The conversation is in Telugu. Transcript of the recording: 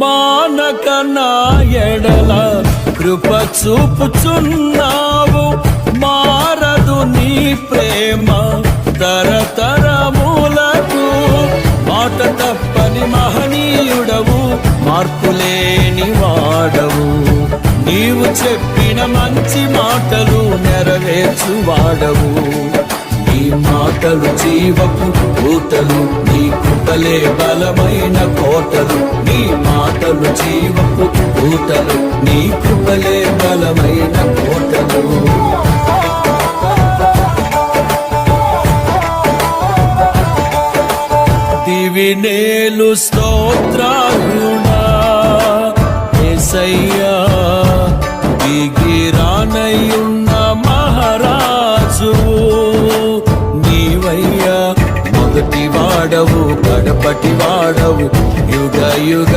మానక నా ఎడల కృప చూపుచున్నావు. మారదు నీ ప్రేమ తరతరములకు. మాట తప్పని మహనీయుడవు, మార్పులేని వాడవు. నీవు చెప్పిన మంచి మాటలు నెరవేర్చువాడవు. నీ మాటలు జీవపు ఊటలు, నీ కృపలే బలమైన కోటలు. నీ మాటలు జీవపు ఊటలు, నీ కృపలే బలమైన కోటలు. దివినేలు స్తోత్రాలునా యేసయ్యా, దిగిరానయున్న మహారాజు నీవయ్యా. మొదటి వాడవు, కడపటి వాడవు, యుగ యుగ